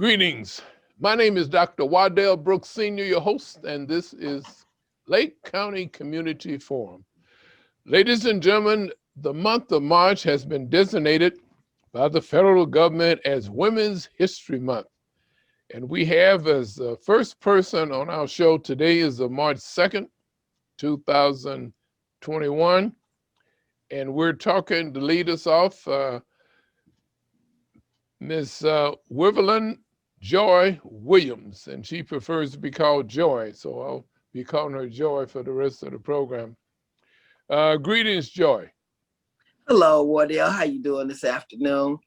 Greetings. My name is Dr. Waddell Brooks Sr., your host, and this is Lake County Community Forum. Ladies and gentlemen, the month of March has been designated by the federal government as Women's History Month. And we have as the first person on our show today is March 2nd, 2021. And we're talking to lead us off, Ms. Wilverlyn Joy Williams, and she prefers to be called Joy, so I'll be calling her Joy for the rest of the program. Greetings, Joy. Hello, Wardell. How you doing this afternoon?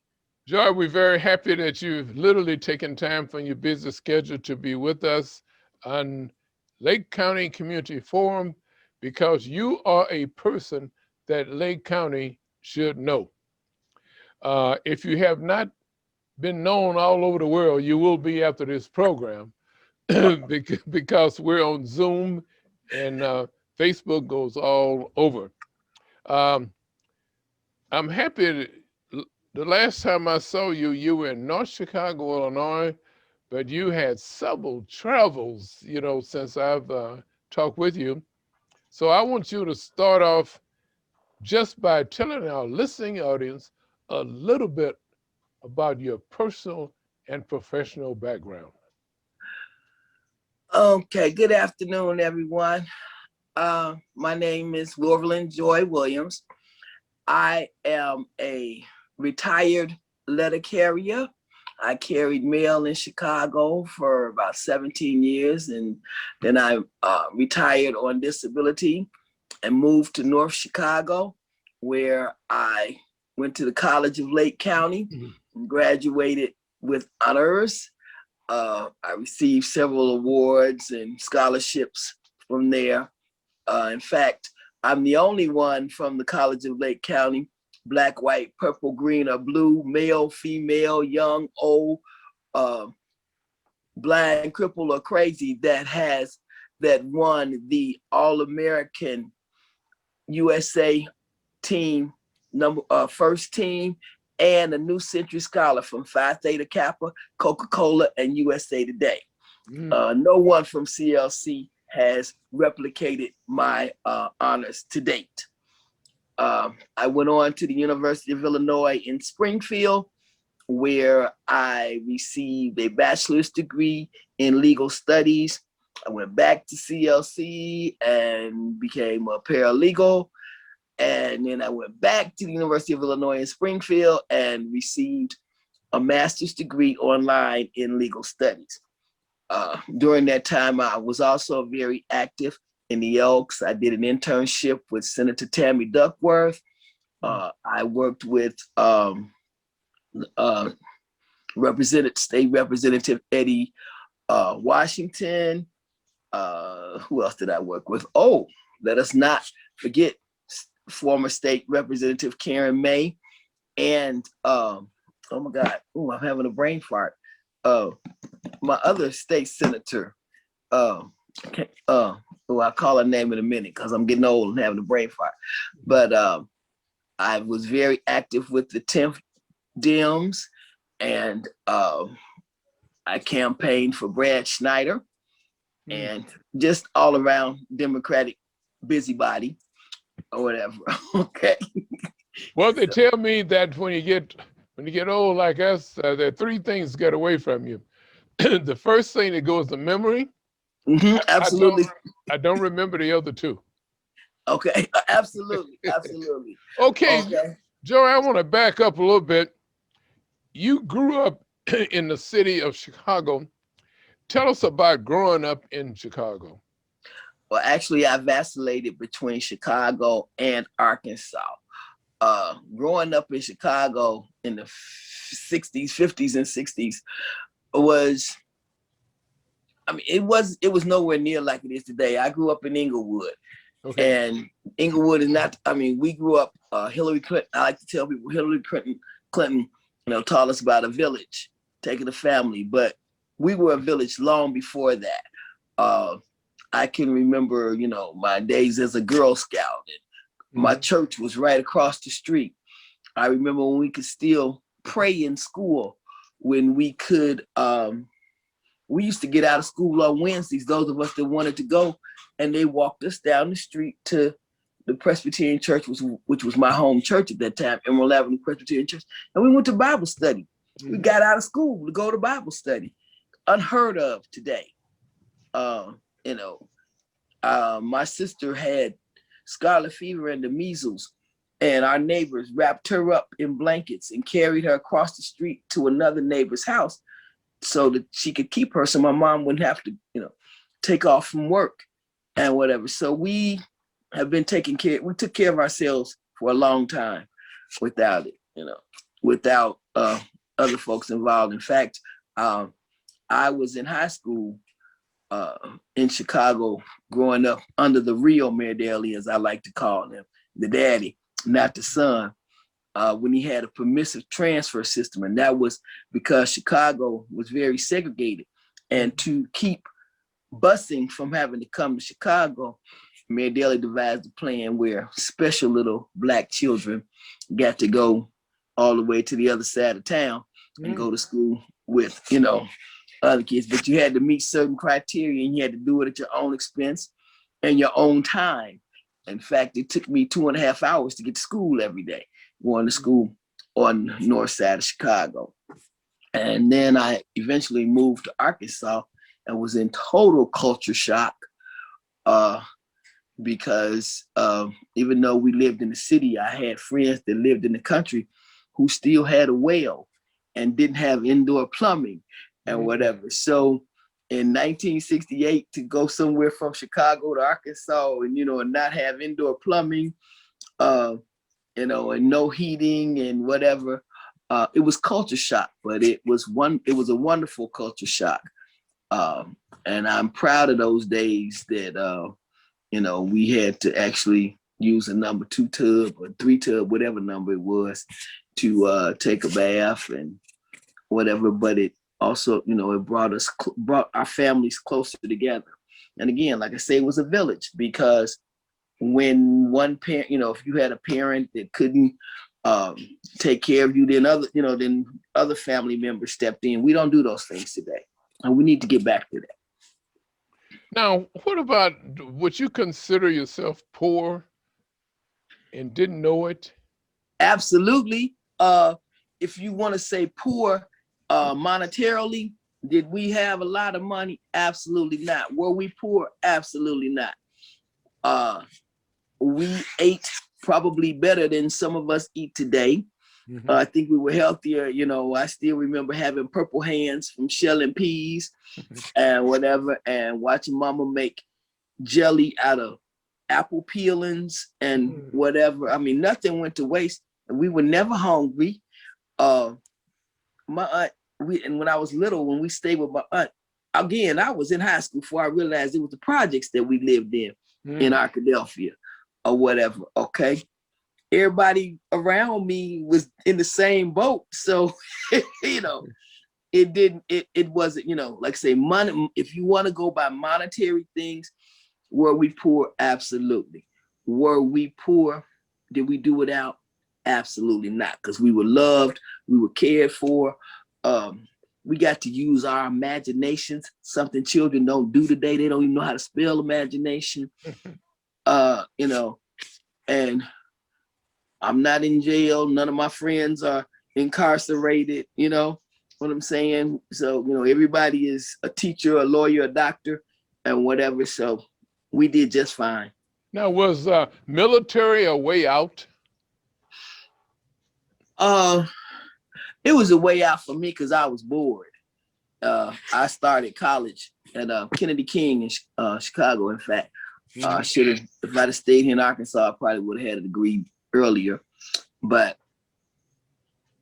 Joy, we're very happy that you've literally taken time from your busy schedule to be with us on Lake County Community Forum because you are a person that Lake County should know. If you have not been known all over the world, you will be after this program because we're on Zoom and Facebook goes all over. I'm happy. The last time I saw you, you were in North Chicago, Illinois, but you had several travels, since I've talked with you. So I want you to start off just by telling our listening audience a little bit about your personal and professional background. Okay, good afternoon, everyone. My name is Wilverlyn Joy Williams. I am a retired letter carrier. I carried mail in Chicago for about 17 years, and then I retired on disability and moved to North Chicago, where I went to the College of Lake County and graduated with honors. I received several awards and scholarships from there. In fact, I'm the only one from the College of Lake County, black, white, purple, green, or blue, male, female, young, old, blind, crippled, or crazy that won the All-American USA team, first team, and a New Century Scholar from Phi Theta Kappa, Coca-Cola, and USA Today. No one from CLC has replicated my honors to date. I went on to the University of Illinois in Springfield, where I received a bachelor's degree in legal studies. I went back to CLC and became a paralegal. And then I went back to the University of Illinois in Springfield and received a master's degree online in legal studies. During that time, I was also very active in the Elks. I did an internship with Senator Tammy Duckworth. I worked with State Representative Eddie Washington. Who else did I work with? Oh, let us not forget former State Representative Karen May, and oh my God, I'm having a brain fart. My other state senator, I'll call her name in a minute because I'm getting old and having a brain fart. But I was very active with the 10th Dems, and I campaigned for Brad Schneider, and just all around Democratic busybody or whatever. Okay. Well, they tell me that when you get old like us, there are three things get away from you. The first thing that goes to memory. Absolutely. I don't remember the other two. Okay. Absolutely. Okay. Joey, I want to back up a little bit. You grew up in the city of Chicago. Tell us about growing up in Chicago. Well, actually, I vacillated between Chicago and Arkansas. Growing up in Chicago in the 60s, 50s, and 60s it was nowhere near like it is today. I grew up in Inglewood. Okay. And Inglewood is not, we grew up, Hillary Clinton, I like to tell people, Hillary Clinton, taught us about a village, taking a family, but we were a village long before that. I can remember, my days as a Girl Scout, and my church was right across the street. I remember when we could still pray in school when we used to get out of school on Wednesdays, those of us that wanted to go, and they walked us down the street to the Presbyterian Church, which was my home church at that time, Emerald Avenue Presbyterian Church, and we went to Bible study. We got out of school to go to Bible study. Unheard of today. My sister had scarlet fever and the measles, and our neighbors wrapped her up in blankets and carried her across the street to another neighbor's house so that she could keep her, so my mom wouldn't have to, take off from work and whatever. So we have been we took care of ourselves for a long time without it, without other folks involved. In fact, I was in high school in Chicago growing up under the real Mayor Daley, as I like to call him, the daddy, not the son, when he had a permissive transfer system. And that was because Chicago was very segregated. And to keep busing from having to come to Chicago, Mayor Daley devised a plan where special little Black children got to go all the way to the other side of town and go to school with, other kids. But you had to meet certain criteria, and you had to do it at your own expense and your own time. In fact, it took me 2.5 hours to get to school every day, going to school on the north side of Chicago. And then I eventually moved to Arkansas and was in total culture shock because even though we lived in the city, I had friends that lived in the country who still had a well and didn't have indoor plumbing and whatever. So in 1968, to go somewhere from Chicago to Arkansas and, and not have indoor plumbing, and no heating and whatever, it was culture shock, but it was a wonderful culture shock. And I'm proud of those days that, we had to actually use a number 2 tub or 3 tub, whatever number it was, to take a bath and whatever. But it also, it brought our families closer together. And again, like I say, it was a village, because when one parent, if you had a parent that couldn't take care of you, then other family members stepped in. We don't do those things today, and we need to get back to that. Now, what about, would you consider yourself poor and didn't know it? Absolutely. If you want to say poor monetarily, did we have a lot of money? Absolutely not. Were we poor? Absolutely not. We ate probably better than some of us eat today. I think we were healthier. I still remember having purple hands from shelling peas and whatever, and watching mama make jelly out of apple peelings and whatever. I mean, nothing went to waste, and we were never hungry. My aunt, when I was little, when we stayed with my aunt, again, I was in high school before I realized it was the projects that we lived in Arkadelphia or whatever. Okay. Everybody around me was in the same boat. So, it wasn't, like I say, money. If you want to go by monetary things, were we poor? Absolutely. Were we poor? Did we do without? Absolutely not. Because we were loved, we were cared for. We got to use our imaginations, something children don't do today. They don't even know how to spell imagination. And I'm not in jail. None of my friends are incarcerated, what I'm saying? So, everybody is a teacher, a lawyer, a doctor, and whatever. So we did just fine. Now, was military a way out? It was a way out for me because I was bored. I started college at Kennedy King in Chicago. In fact, if I'd have stayed here in Arkansas, I probably would have had a degree earlier. But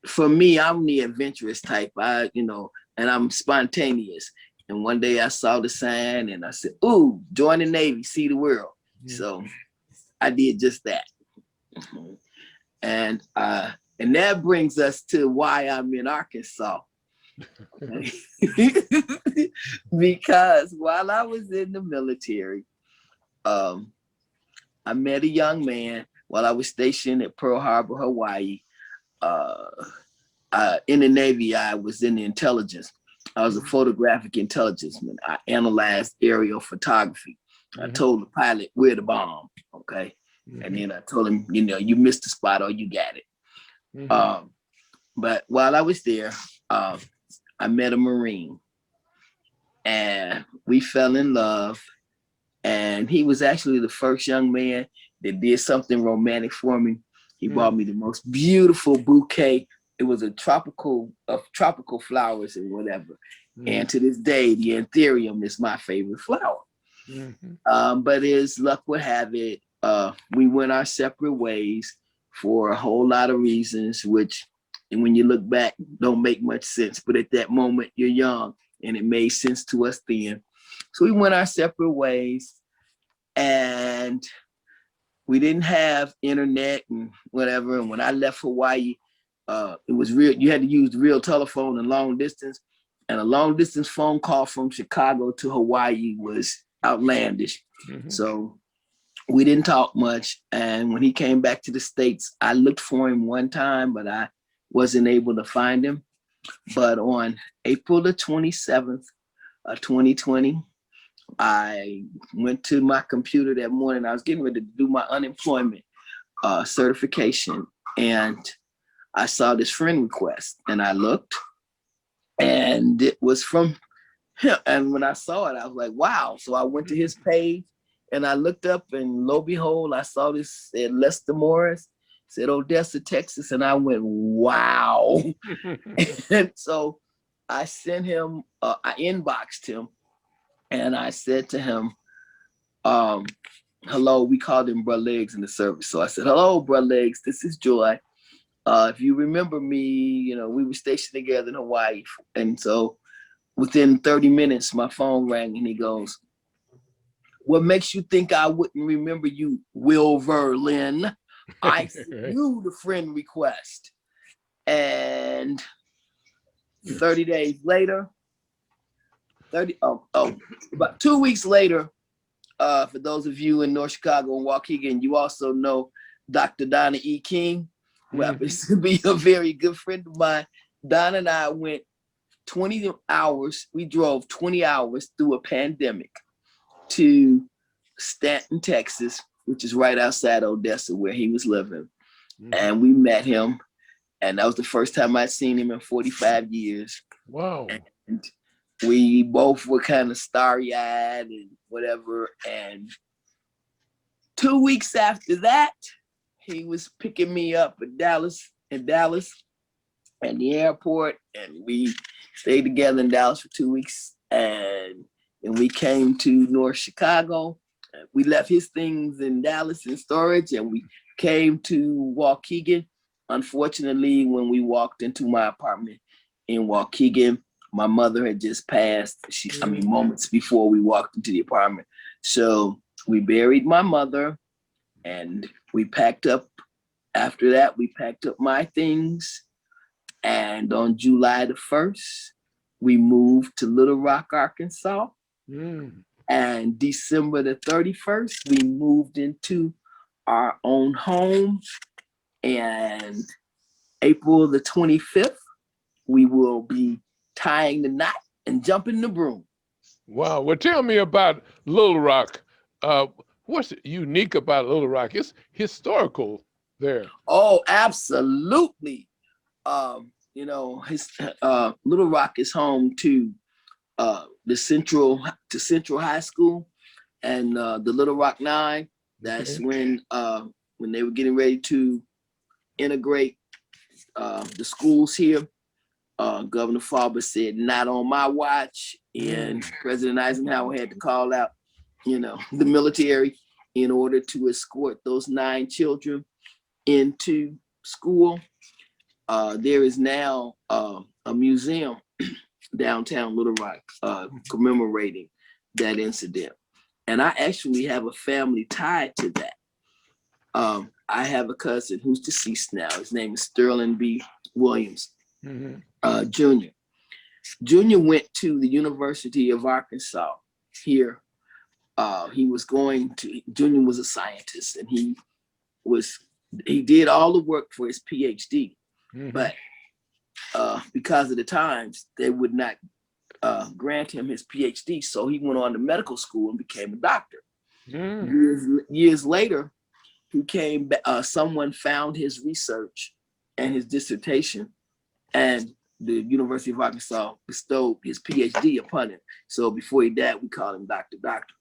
for me, I'm the adventurous type. And I'm spontaneous. And one day I saw the sign and I said, "Ooh, join the Navy, see the world." So I did just that. And that brings us to why I'm in Arkansas. Because while I was in the military, I met a young man while I was stationed at Pearl Harbor, Hawaii. in the Navy, I was in the intelligence. I was a photographic intelligence man. I analyzed aerial photography. I told the pilot where the bomb, okay? And then I told him, you missed the spot or you got it. But while I was there, I met a Marine and we fell in love. And he was actually the first young man that did something romantic for me. He bought me the most beautiful bouquet. It was a tropical flowers and whatever. And to this day, the anthurium is my favorite flower. But as luck would have it, we went our separate ways for a whole lot of reasons, which, and when you look back, don't make much sense. But at that moment, you're young, and it made sense to us then. So we went our separate ways, and we didn't have internet and whatever. And when I left Hawaii, it was real. You had to use the real telephone and long distance. And a long distance phone call from Chicago to Hawaii was outlandish. So we didn't talk much. And when he came back to the States, I looked for him one time, but I wasn't able to find him. But on April the 27th, 2020, I went to my computer that morning. I was getting ready to do my unemployment certification. And I saw this friend request and I looked and it was from him. And when I saw it, I was like, wow. So I went to his page and I looked up and lo and behold, I saw this said Lester Morris, said Odessa, Texas. And I went, wow. And so I sent him, I inboxed him. And I said to him, hello, we called him Bruh Legs in the service. So I said, hello, Bruh Legs, this is Joy. If you remember me, we were stationed together in Hawaii. And so within 30 minutes, my phone rang and he goes, what makes you think I wouldn't remember you, Wilverlyn? I sent you the friend request. And 30 days later, about 2 weeks later, for those of you in North Chicago and Waukegan, you also know Dr. Donna E. King, who happens to be a very good friend of mine. Donna and I went 20 hours. We drove 20 hours through a pandemic to Stanton, Texas, which is right outside Odessa where he was living. And we met him. And that was the first time I'd seen him in 45 years. Wow. And we both were kind of starry-eyed and whatever. And 2 weeks after that, he was picking me up in Dallas and the airport. And we stayed together in Dallas for 2 weeks. And then we came to North Chicago. We left his things in Dallas in storage and we came to Waukegan. Unfortunately, when we walked into my apartment in Waukegan, my mother had just passed, moments before we walked into the apartment. So we buried my mother and we packed up. After that, we packed up my things. And on July the 1st, we moved to Little Rock, Arkansas. And December the 31st, we moved into our own home. And April the 25th, we will be tying the knot and jumping the broom. Wow. Well, tell me about Little Rock. What's unique about Little Rock? It's historical there. Oh, absolutely. Little Rock is home to Central High School and the Little Rock Nine. That's when they were getting ready to integrate the schools here. Governor Farber said, not on my watch. And President Eisenhower had to call out, the military in order to escort those 9 children into school. There is now a museum downtown Little Rock commemorating that incident. And I actually have a family tied to that. I have a cousin who's deceased now. His name is Sterling B. Williams, Jr. Junior went to the University of Arkansas here. Junior was a scientist and he did all the work for his PhD. But because of the times, they would not grant him his PhD. So he went on to medical school and became a doctor. Years later, he came. Someone found his research and his dissertation, and the University of Arkansas bestowed his PhD upon him. So before he died, we call him Dr. Doctor.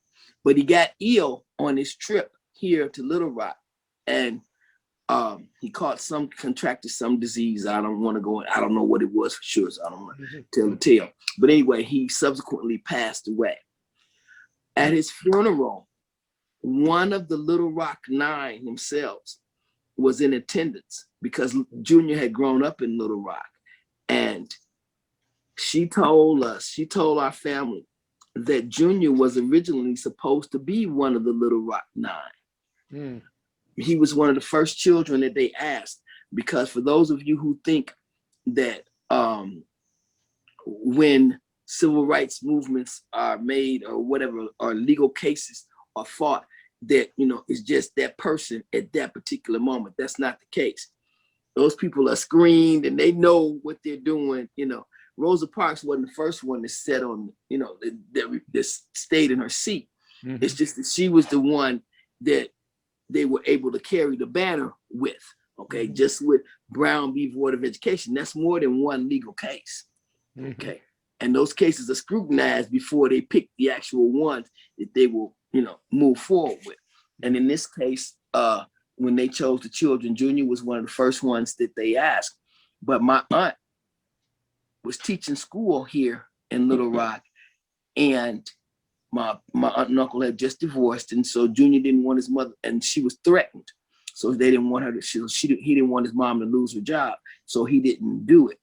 But he got ill on his trip here to Little Rock, and he contracted some disease. I don't want to go in. I don't know what it was for sure, so I don't want to tell the tale. But anyway, he subsequently passed away. At his funeral, one of the Little Rock Nine themselves was in attendance because Junior had grown up in Little Rock. And she told our family that Junior was originally supposed to be one of the Little Rock Nine. He was one of the first children that they asked, because for those of you who think that when civil rights movements are made or whatever, or legal cases are fought, that, it's just that person at that particular moment. That's not the case. Those people are screened and they know what they're doing. Rosa Parks wasn't the first one to sit on, that stayed in her seat. It's just that she was the one that they were able to carry the banner with, okay? Just with Brown v. Board of Education. That's more than one legal case, okay? And those cases are scrutinized before they pick the actual ones that they will, move forward with. And in this case, when they chose the children, Junior was one of the first ones that they asked. But my aunt was teaching school here in Little Rock, and my aunt and uncle had just divorced, and so Junior didn't want his mother, and she was threatened. So they didn't want her to, he didn't want his mom to lose her job, so he didn't do it.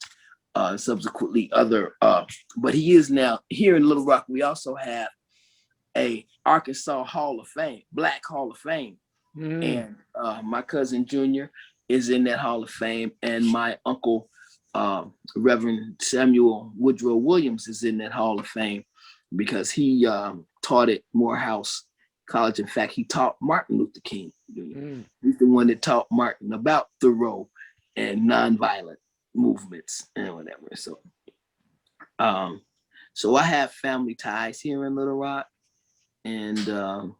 Subsequently, but he is now here in Little Rock. We also have a Arkansas Hall of Fame, Black Hall of Fame. And my cousin Junior is in that Hall of Fame, and my uncle, Reverend Samuel Woodrow Williams, is in that Hall of Fame because he taught at Morehouse College. In fact, he taught Martin Luther King Jr. He's the one that taught Martin about Thoreau and nonviolent movements and whatever. So, so I have family ties here in Little Rock, and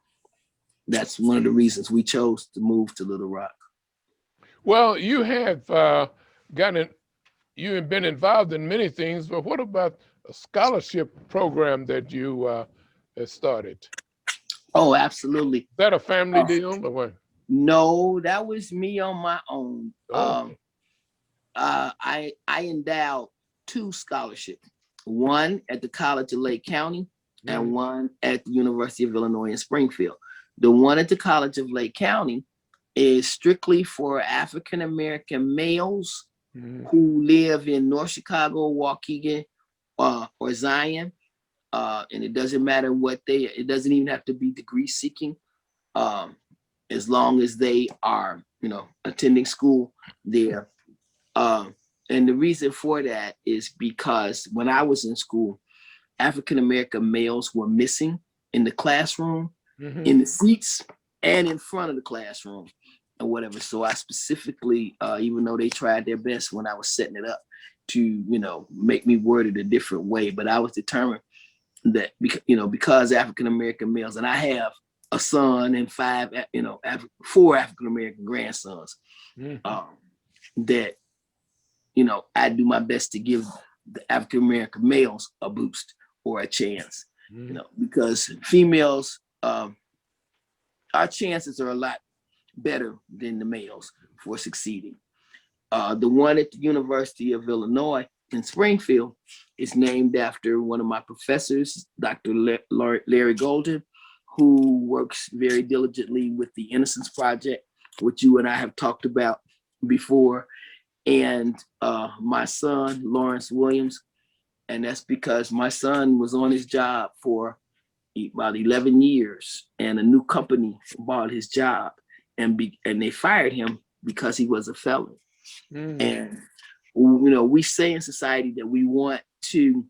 that's one of the reasons we chose to move to Little Rock. Well, you have you have been involved in many things, but what about a scholarship program that you started? Oh, absolutely. Is that a family deal or what? No, that was me on my own. Oh. I endowed 2 scholarships, one at the College of Lake County and one at the University of Illinois in Springfield. The one at the College of Lake County is strictly for African-American males who live in North Chicago, Waukegan, or Zion. And it doesn't matter it doesn't even have to be degree seeking. As long as they are, attending school there. And the reason for that is because when I was in school, African-American males were missing in the classroom, in the seats, and in front of the classroom or whatever. So I specifically, even though they tried their best when I was setting it up to, make me word it a different way, but I was determined that, because African-American males, and I have a son and 4 African-American grandsons, that, I do my best to give the African-American males a boost or a chance, because females, our chances are a lot better than the males for succeeding. The one at the University of Illinois in Springfield is named after one of my professors, Dr. Larry Golden, who works very diligently with the Innocence Project, which you and I have talked about before, and my son, Lawrence Williams. And that's because my son was on his job for about 11 years, and a new company bought his job, and they fired him because he was a felon. And we say in society that we want to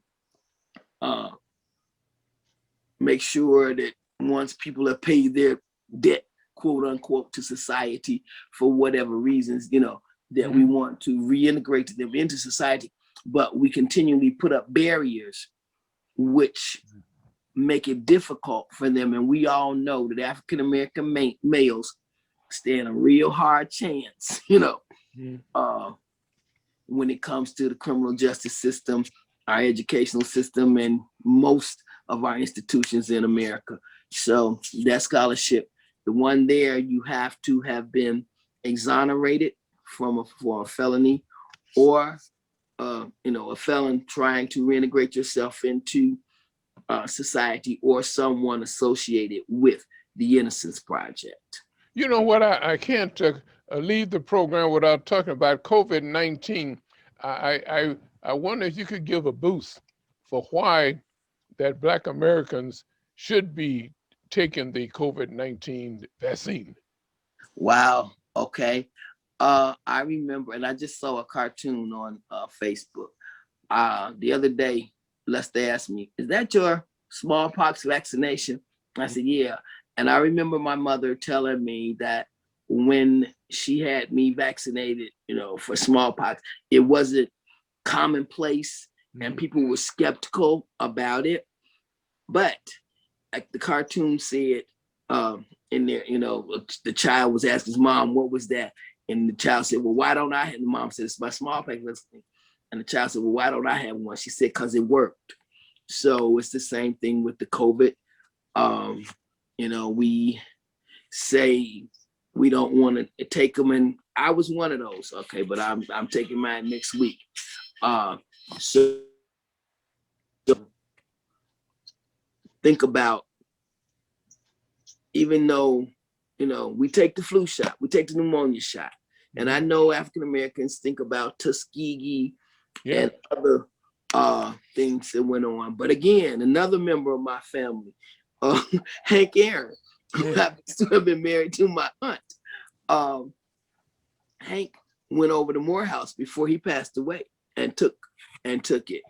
make sure that once people have paid their debt, quote unquote, to society for whatever reasons, that we want to reintegrate them into society, but we continually put up barriers which make it difficult for them. And we all know that African American males stand a real hard chance, when it comes to the criminal justice system, our educational system, and most of our institutions in America. So that scholarship, the one there, you have to have been exonerated for a felony, or a felon trying to reintegrate yourself into society, or someone associated with the Innocence Project. You know what? I can't leave the program without talking about COVID-19. I wonder if you could give a boost for why that Black Americans should be taking the COVID-19 vaccine. Wow. Okay. I remember, and I just saw a cartoon on Facebook the other day. Lester asked me, "Is that your smallpox vaccination?" I said, "Yeah." And I remember my mother telling me that when she had me vaccinated, for smallpox, it wasn't commonplace and people were skeptical about it. But like the cartoon said, in there, the child was asking his mom, "What was that?" And the child said, "Well, why don't I have?" The mom said, "It's my smallpox vaccine." And the child said, "Well, why don't I have one?" She said, "Because it worked." So it's the same thing with the COVID. We say we don't want to take them, and I was one of those. Okay, but I'm taking mine next week. So think about, even though we take the flu shot, we take the pneumonia shot, and I know African Americans think about Tuskegee and other things that went on. But again, another member of my family, Hank Aaron, who happens to have been married to my aunt, Hank went over to Morehouse before he passed away and took it.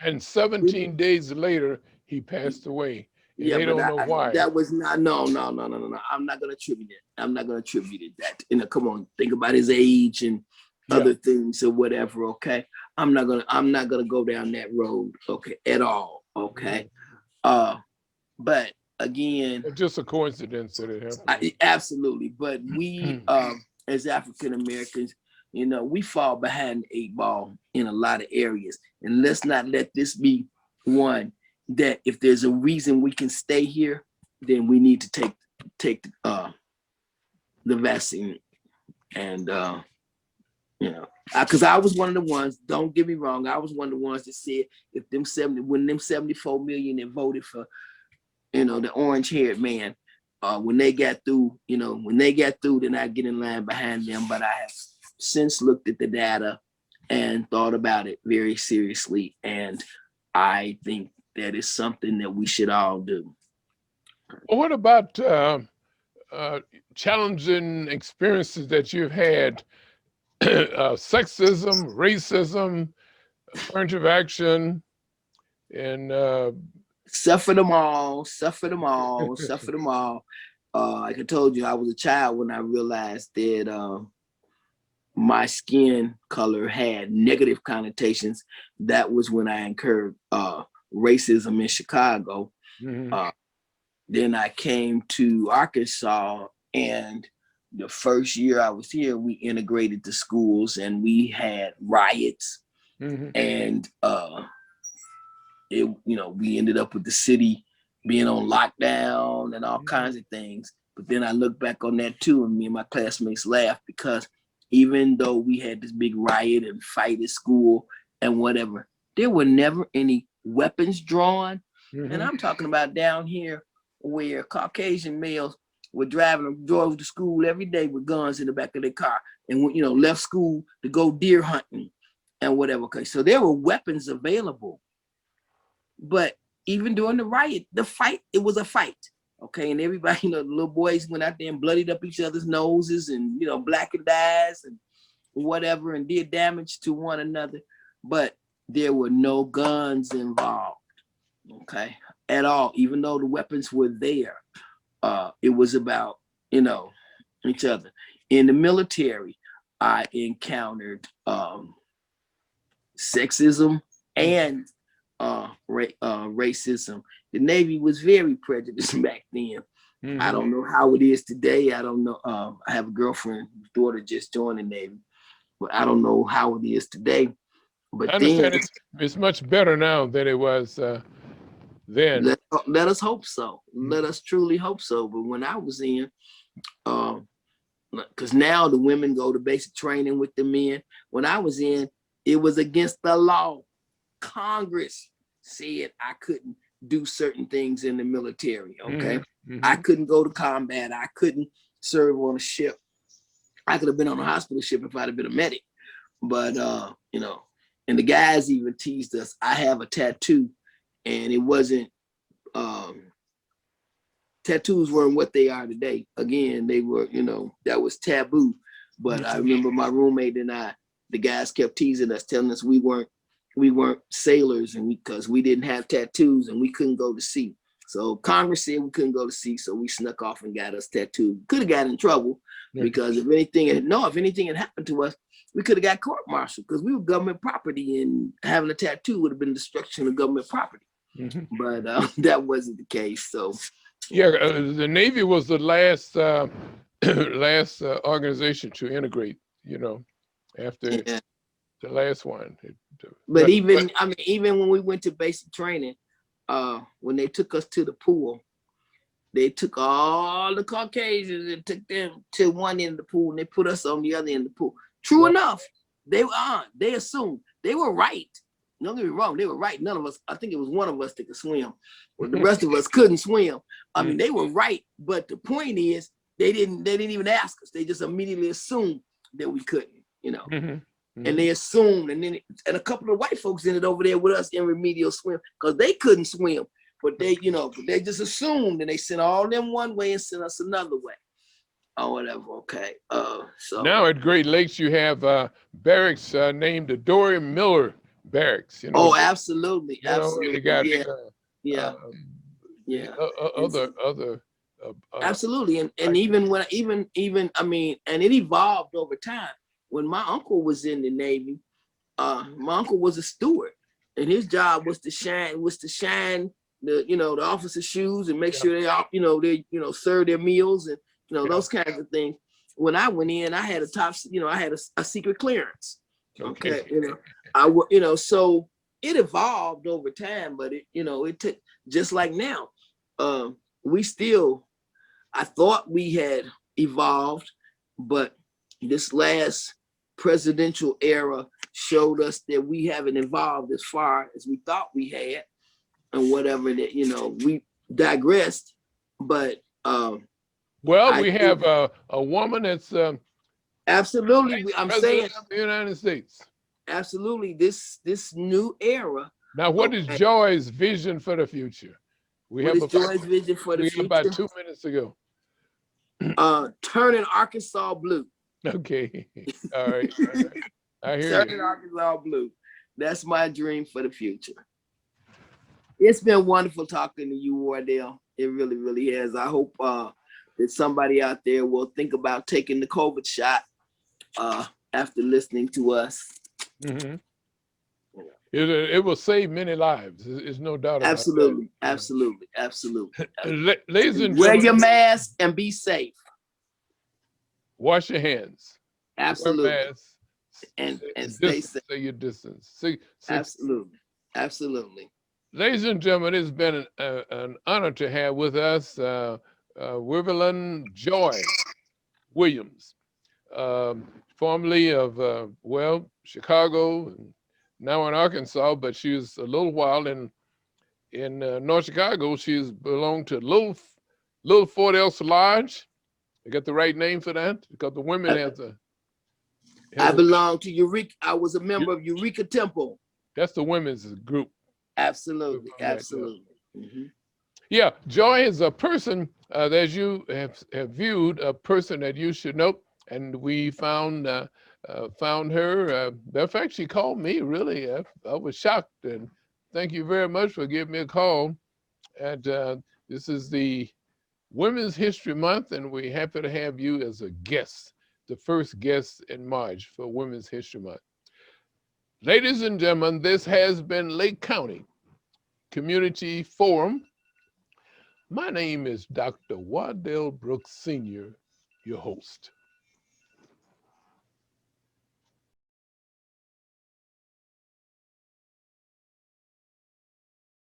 And 17 days later, he passed away. And they don't know why. That was not, no. I'm not gonna attribute it. That. Come on, think about his age and other things or whatever. Okay, I'm not gonna go down that road. Okay, at all. Okay, but again, it's just a coincidence that it happened. Absolutely. But we, as African Americans, we fall behind the 8 ball in a lot of areas, and let's not let this be one that if there's a reason we can stay here, then we need to take the vaccine. And because I was one of the ones, don't get me wrong, I was one of the ones that said if when them 74 million that voted for the orange-haired man, when they got through, then I get in line behind them. But I have since looked at the data and thought about it very seriously, and I think that is something that we should all do. Well, what about challenging experiences that you've had? Sexism, racism, affirmative action, and suffer them all. Like I told you, I was a child when I realized that my skin color had negative connotations. That was when I incurred racism in Chicago. Then I came to Arkansas, and the first year I was here, we integrated the schools and we had riots. And we ended up with the city being on lockdown and all kinds of things. But then I look back on that too, and me and my classmates laugh, because even though we had this big riot and fight at school and whatever, there were never any weapons drawn. And I'm talking about down here where Caucasian males were drove to school every day with guns in the back of their car, and left school to go deer hunting and whatever. Okay, so there were weapons available. But even during the riot, it was a fight. Okay, and everybody, the little boys went out there and bloodied up each other's noses and, blackened eyes and whatever, and did damage to one another. But there were no guns involved, okay, at all. Even though the weapons were there, it was about, each other. in the military, I encountered sexism and racism. The Navy was very prejudiced back then. Mm-hmm. I don't know how it is today. I don't know. I have a girlfriend whose daughter just joined the Navy, but I don't know how it is today. But I understand it's much better now than it was then. Let us hope so. Let us truly hope so. But when I was in, because now the women go to basic training with the men. When I was in, it was against the law. Congress said I couldn't do certain things in the military. Okay. Mm-hmm. I couldn't go to combat. I couldn't serve on a ship. I could have been on a hospital ship if I'd have been a medic. But you know, and the guys even teased us. I have a tattoo, and it wasn't tattoos weren't what they are today. Again, they were, you know, that was taboo. But I remember my roommate and the guys kept teasing us, telling us we weren't sailors, and because we didn't have tattoos and we couldn't go to sea. So Congress said we couldn't go to sea, so we snuck off and got us tattooed. Could have got in trouble because if anything had happened to us, we could have got court-martialed because we were government property, and having a tattoo would have been destruction of government property. Mm-hmm. But that wasn't the case. So yeah, the Navy was the last organization to integrate. You know, after the last one. But even when we went to basic training, when they took us to the pool, they took all the Caucasians and took them to one end of the pool, and they put us on the other end of the pool. True enough, they assumed they were right. Don't get me wrong, they were right. None of us, I think it was one of us that could swim, but the rest of us couldn't swim. I mean, they were right, but the point is they didn't even ask us. They just immediately assumed that we couldn't, you know. Mm-hmm. Mm-hmm. And they assumed, and a couple of white folks ended over there with us in remedial swim because they couldn't swim, but they just assumed, and they sent all them one way and sent us another way, or whatever. Okay. So now at Great Lakes you have barracks named the Dory Miller Barracks. You know. Oh, absolutely, absolutely. You got, other. Absolutely, and I mean, and it evolved over time. When my uncle was in the Navy, my uncle was a steward, and his job was to shine the officers' shoes and make sure they all they serve their meals and those kinds of things. When I went in, I had I had a secret clearance. Okay, so it evolved over time, but it took, just like now, I thought we had evolved, but this last presidential era showed us that we haven't evolved as far as we thought we had, and whatever that, we digressed. But we have a woman that's absolutely. I'm saying of the United States. Absolutely, this new era. Now, what is Joy's vision for the future? Joy's vision for the future? About 2 minutes ago. Turning Arkansas blue. Okay. All right. I hear Turning Arkansas blue. That's my dream for the future. It's been wonderful talking to you, Wardell. It really, really has. I hope that somebody out there will think about taking the COVID shot after listening to us. Mm-hmm. It will save many lives. There's no doubt about absolutely, that. Absolutely, absolutely. Ladies and gentlemen, wear your mask and be safe. Wash your hands. Absolutely. Wear masks, and stay safe. Stay your distance. Absolutely. Absolutely. Ladies and gentlemen, it's been an honor to have with us Wilverlyn Joye Williams, formerly of Chicago, and now in Arkansas, but she was a little while in North Chicago. She's belonged to Little Fort Else Lodge. I got the right name for that because the women has a. I belong to Eureka. I was a member of Eureka Temple. That's the women's group. Absolutely, absolutely. Mm-hmm. Yeah, Joy is a person that you have viewed, a person that you should know, and we found her. Matter of fact, she called me. Really, I was shocked, and thank you very much for giving me a call. And this is the Women's History Month, and we're happy to have you as a guest. the first guest in March for Women's History Month. Ladies and gentlemen, this has been Lake County Community Forum. My name is Dr. Waddell Brooks Sr., your host.